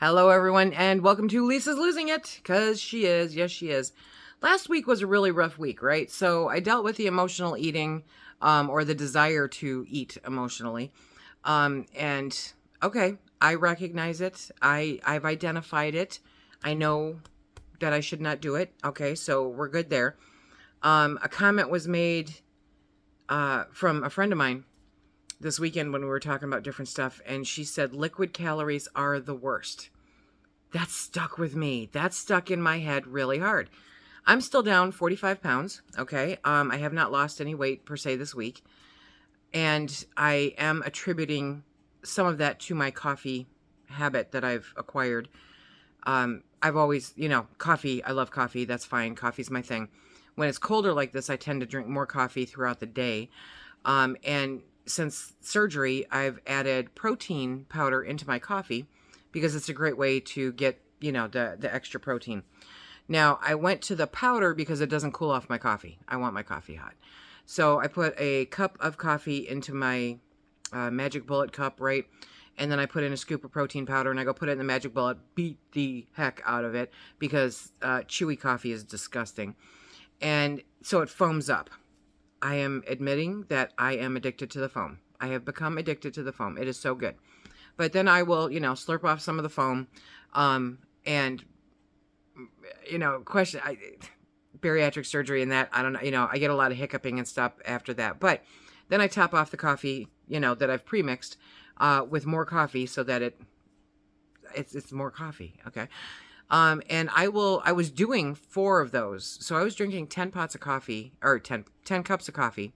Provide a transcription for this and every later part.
Hello, everyone, and welcome to Lisa's Losing It, because she is. Yes, she is. Last week was a really rough week, right? So I dealt with the emotional eating, or the desire to eat emotionally. And okay, I recognize it. I've identified it. I know that I should not do it. Okay, so we're good there. A comment was made from a friend of mine this weekend when we were talking about different stuff, and she said liquid calories are the worst. That stuck with me. That stuck in my head really hard. I'm still down 45 pounds. Okay. I have not lost any weight per se this week. And I am attributing some of that to my coffee habit that I've acquired. I've always, coffee. I love coffee. That's fine. Coffee's my thing. When it's colder like this, I tend to drink more coffee throughout the day. And since surgery, I've added protein powder into my coffee because it's a great way to get, the extra protein. Now, I went to the powder because it doesn't cool off my coffee. I want my coffee hot. So I put a cup of coffee into my Magic Bullet cup, right? And then I put in a scoop of protein powder and I go put it in the Magic Bullet, beat the heck out of it because chewy coffee is disgusting. And so it foams up. I am admitting that I am addicted to the foam. I have become addicted to the foam. It is so good. But then I will, slurp off some of the foam. And, bariatric surgery and that, I don't know, I get a lot of hiccuping and stuff after that. But then I top off the coffee, that I've pre-mixed with more coffee so that it's more coffee. Okay. And I was doing 4 of those. So I was drinking 10 pots of coffee or 10 cups of coffee,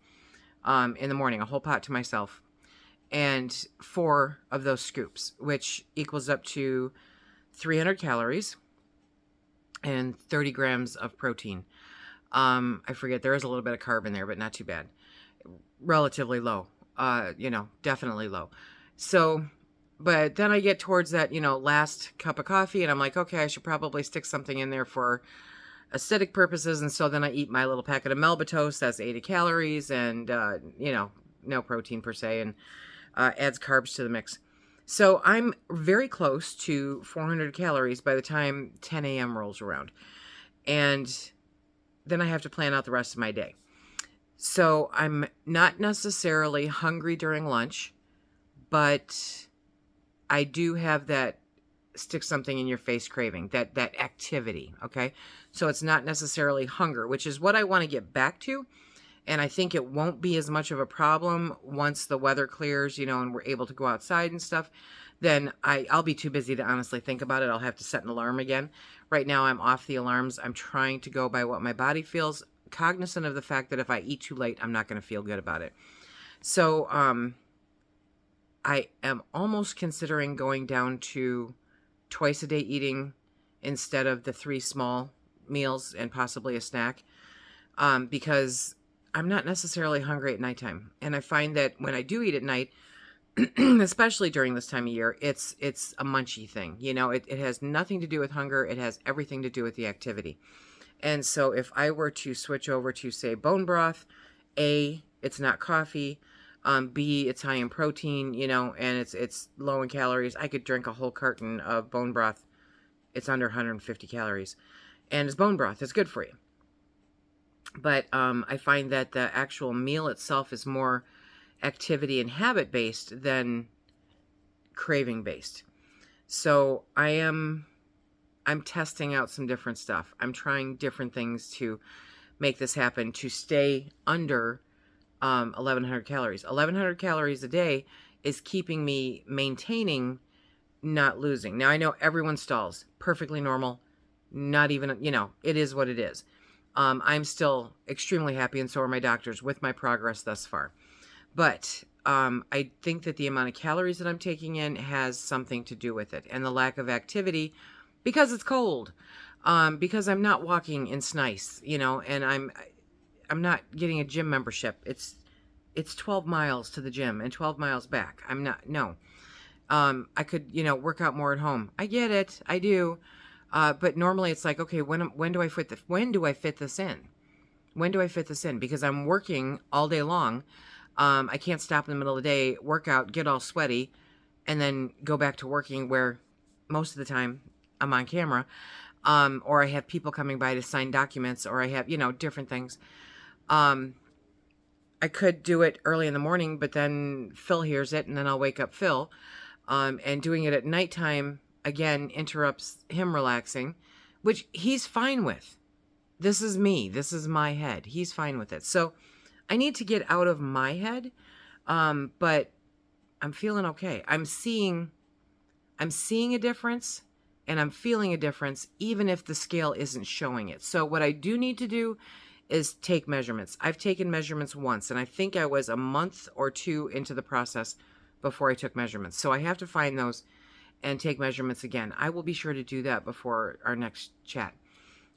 in the morning, a whole pot to myself, and 4 of those scoops, which equals up to 300 calories and 30 grams of protein. I forget, there is a little bit of carb in there, but not too bad. Relatively low, definitely low. So, but then I get towards that, last cup of coffee and I'm like, okay, I should probably stick something in there for aesthetic purposes. And so then I eat my little packet of Melba Toast. That's 80 calories and, no protein per se, and adds carbs to the mix. So I'm very close to 400 calories by the time 10 a.m. rolls around. And then I have to plan out the rest of my day. So I'm not necessarily hungry during lunch, but I do have that stick something in your face craving, that activity. Okay. So it's not necessarily hunger, which is what I want to get back to. And I think it won't be as much of a problem once the weather clears, and we're able to go outside and stuff. Then I'll be too busy to honestly think about it. I'll have to set an alarm again. Right now I'm off the alarms. I'm trying to go by what my body feels, cognizant of the fact that if I eat too late, I'm not going to feel good about it. So, I am almost considering going down to twice a day eating instead of the 3 small meals and possibly a snack, because I'm not necessarily hungry at nighttime. And I find that when I do eat at night, especially during this time of year, it's a munchy thing. It has nothing to do with hunger. It has everything to do with the activity. And so if I were to switch over to, say, bone broth, A, it's not coffee. B, it's high in protein, and it's low in calories. I could drink a whole carton of bone broth. It's under 150 calories. And it's bone broth. It's good for you. But I find that the actual meal itself is more activity and habit-based than craving-based. So I'm testing out some different stuff. I'm trying different things to make this happen, to stay under 1,100 calories. 1,100 calories a day is keeping me maintaining, not losing. Now, I know everyone stalls. Perfectly normal. Not even, it is what it is. I'm still extremely happy, and so are my doctors, with my progress thus far. But I think that the amount of calories that I'm taking in has something to do with it. And the lack of activity, because it's cold, because I'm not walking in snice, and I'm not getting a gym membership. It's 12 miles to the gym and 12 miles back. I'm not, no. I could, work out more at home. I get it. I do. But normally it's like, okay, when do I fit this in? When do I fit this in? Because I'm working all day long. I can't stop in the middle of the day, work out, get all sweaty, and then go back to working where most of the time I'm on camera, or I have people coming by to sign documents, or I have, different things. I could do it early in the morning, but then Phil hears it, and then I'll wake up Phil. And doing it at nighttime, again, interrupts him relaxing, which he's fine with. This is me. This is my head. He's fine with it. So I need to get out of my head, but I'm feeling okay. I'm seeing a difference, and I'm feeling a difference, even if the scale isn't showing it. So what I do need to do is take measurements. I've taken measurements once, and I think I was a month or two into the process before I took measurements. So I have to find those and take measurements again. I will be sure to do that before our next chat,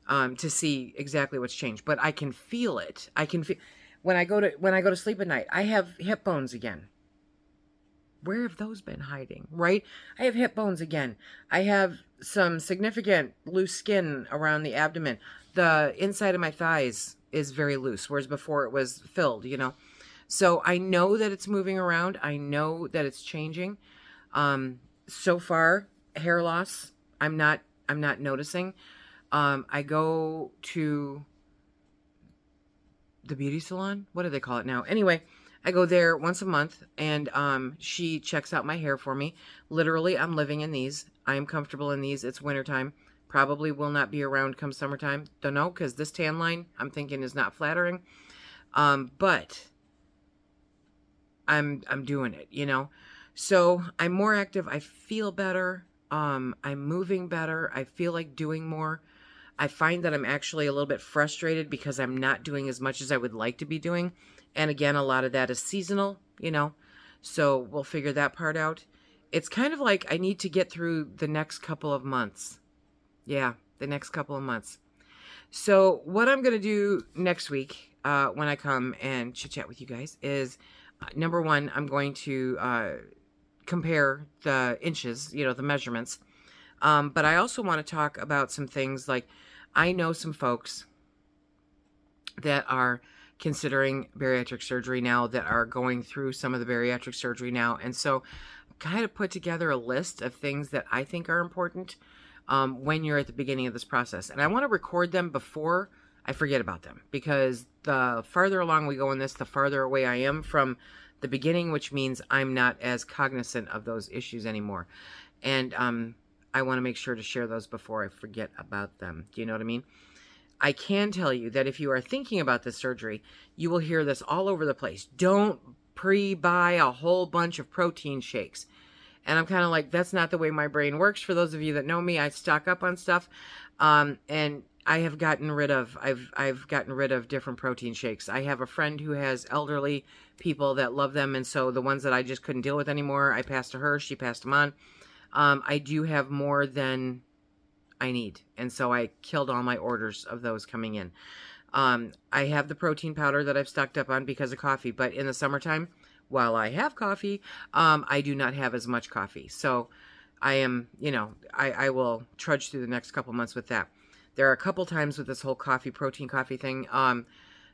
to see exactly what's changed. But I can feel it. I can feel when I go to sleep at night. I have hip bones again. Where have those been hiding, right? I have hip bones again. I have some significant loose skin around the abdomen. The inside of my thighs is very loose, whereas before it was filled, So I know that it's moving around. I know that it's changing. So far, hair loss, I'm not noticing. I go to the beauty salon. What do they call it now? Anyway, I go there once a month, and she checks out my hair for me. Literally, I'm living in these. I am comfortable in these. It's wintertime. Probably will not be around come summertime. Don't know, because this tan line, I'm thinking, is not flattering. But I'm doing it, So I'm more active. I feel better. I'm moving better. I feel like doing more. I find that I'm actually a little bit frustrated because I'm not doing as much as I would like to be doing. And again, a lot of that is seasonal, So we'll figure that part out. It's kind of like I need to get through the next couple of months. Yeah, the next couple of months. So what I'm going to do next week, when I come and chit-chat with you guys, is number one, I'm going to compare the inches, the measurements. But I also want to talk about some things like I know some folks that are considering bariatric surgery now, that are going through some of the bariatric surgery now. And so kind of put together a list of things that I think are important when you're at the beginning of this process. And I want to record them before I forget about them, because the farther along we go in this, the farther away I am from the beginning, which means I'm not as cognizant of those issues anymore. And I want to make sure to share those before I forget about them. Do you know what I mean? I can tell you that if you are thinking about this surgery, you will hear this all over the place. Don't pre-buy a whole bunch of protein shakes. And I'm kind of like, that's not the way my brain works. For those of you that know me, I stock up on stuff. And I have gotten rid of, I've gotten rid of different protein shakes. I have a friend who has elderly people that love them. And so the ones that I just couldn't deal with anymore, I passed to her. She passed them on. I do have more than I need. And so I killed all my orders of those coming in. I have the protein powder that I've stocked up on because of coffee. But in the summertime, while I have coffee, I do not have as much coffee. So I am, I will trudge through the next couple months with that. There are a couple times with this whole protein coffee thing,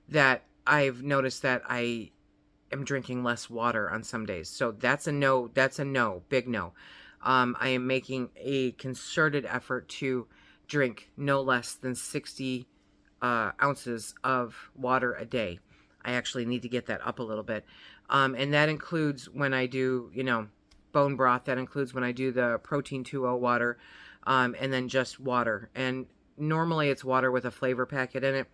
that I've noticed that I am drinking less water on some days. So that's a no, big no. I am making a concerted effort to drink no less than 60 ounces of water a day. I actually need to get that up a little bit. And that includes when I do, bone broth. That includes when I do the protein 2.0 water, and then just water. And normally it's water with a flavor packet in it.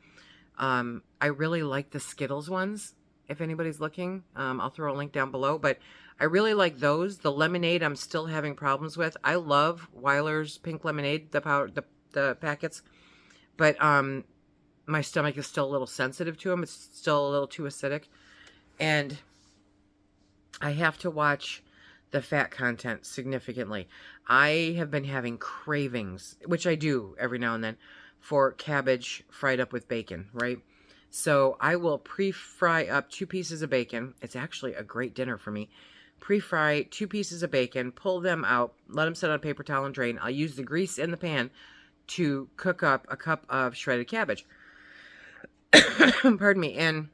I really like the Skittles ones. If anybody's looking, I'll throw a link down below. But I really like those. The lemonade I'm still having problems with. I love Weiler's pink lemonade, the powder, the packets. But my stomach is still a little sensitive to them. It's still a little too acidic. And I have to watch the fat content significantly. I have been having cravings, which I do every now and then, for cabbage fried up with bacon, right? So I will pre-fry up 2 pieces of bacon. It's actually a great dinner for me. Pre-fry 2 pieces of bacon, pull them out, let them sit on a paper towel and drain. I'll use the grease in the pan to cook up a cup of shredded cabbage. Pardon me. And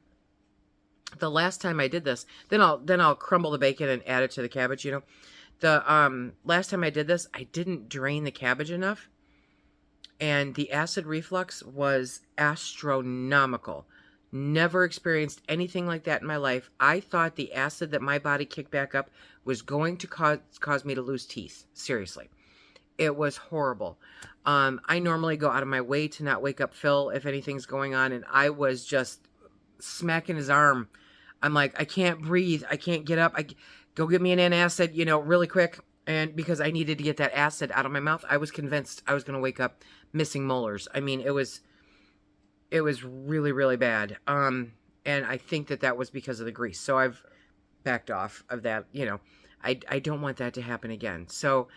the last time I did this, then I'll crumble the bacon and add it to the cabbage, The last time I did this, I didn't drain the cabbage enough, and the acid reflux was astronomical. Never experienced anything like that in my life. I thought the acid that my body kicked back up was going to cause me to lose teeth. Seriously. It was horrible. I normally go out of my way to not wake up Phil if anything's going on, and I was just smacking his arm. I'm like, I can't breathe. I can't get up. Go get me an antacid, really quick. And because I needed to get that acid out of my mouth, I was convinced I was going to wake up missing molars. I mean, it was really, really bad. And I think that was because of the grease. So I've backed off of that. I don't want that to happen again. So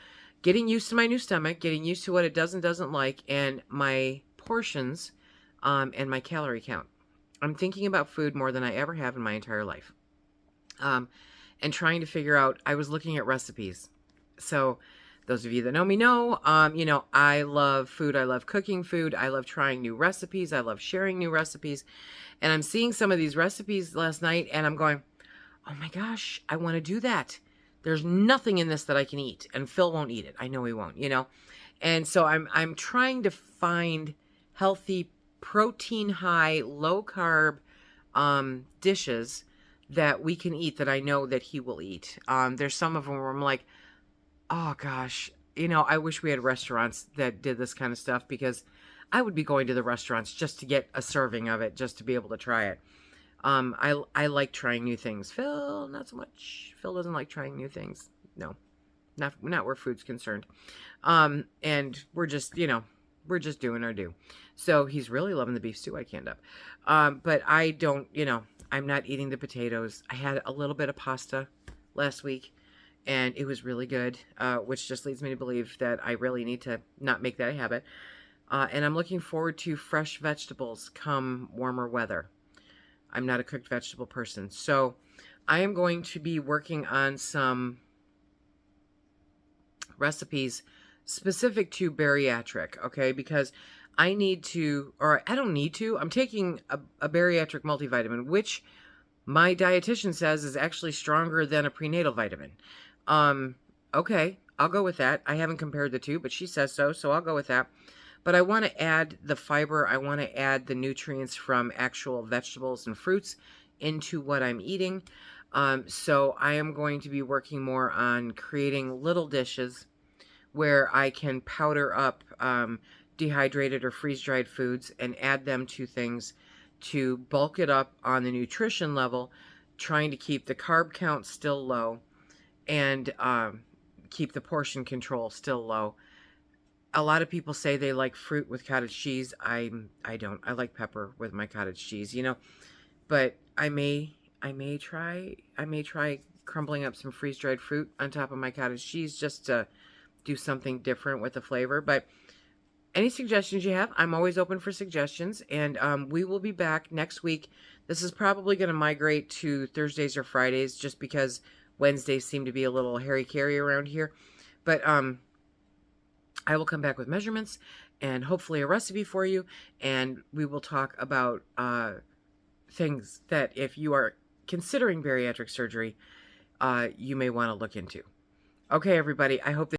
getting used to my new stomach, getting used to what it does and doesn't like, and my portions, and my calorie count. I'm thinking about food more than I ever have in my entire life. And trying to figure out, I was looking at recipes. So those of you that know me know, I love food. I love cooking food. I love trying new recipes. I love sharing new recipes. And I'm seeing some of these recipes last night, and I'm going, oh my gosh, I want to do that. There's nothing in this that I can eat, and Phil won't eat it. I know he won't, And so I'm trying to find healthy, protein high, low carb dishes that we can eat that I know that he will eat. There's some of them where I'm like, oh gosh, I wish we had restaurants that did this kind of stuff, because I would be going to the restaurants just to get a serving of it, just to be able to try it. I like trying new things. Phil, not so much. Phil doesn't like trying new things. No, not where food's concerned. And we're just doing our due. So he's really loving the beef stew I canned up. But I don't, I'm not eating the potatoes. I had a little bit of pasta last week, and it was really good, which just leads me to believe that I really need to not make that a habit. And I'm looking forward to fresh vegetables come warmer weather. I'm not a cooked vegetable person. So I am going to be working on some recipes specific to bariatric, okay? Because I need to, or I don't need to, I'm taking a bariatric multivitamin, which my dietitian says is actually stronger than a prenatal vitamin. Okay, I'll go with that. I haven't compared the two, but she says so I'll go with that. But I want to add the fiber. I want to add the nutrients from actual vegetables and fruits into what I'm eating. So I am going to be working more on creating little dishes where I can powder up dehydrated or freeze-dried foods and add them to things to bulk it up on the nutrition level, trying to keep the carb count still low and keep the portion control still low. A lot of people say they like fruit with cottage cheese. I don't. I like pepper with my cottage cheese, But I may try crumbling up some freeze-dried fruit on top of my cottage cheese just to do something different with the flavor. But any suggestions you have, I'm always open for suggestions. And we will be back next week. This is probably going to migrate to Thursdays or Fridays, just because Wednesdays seem to be a little hairy-carry around here. But I will come back with measurements and hopefully a recipe for you, and we will talk about things that, if you are considering bariatric surgery, you may want to look into. Okay, everybody, I hope that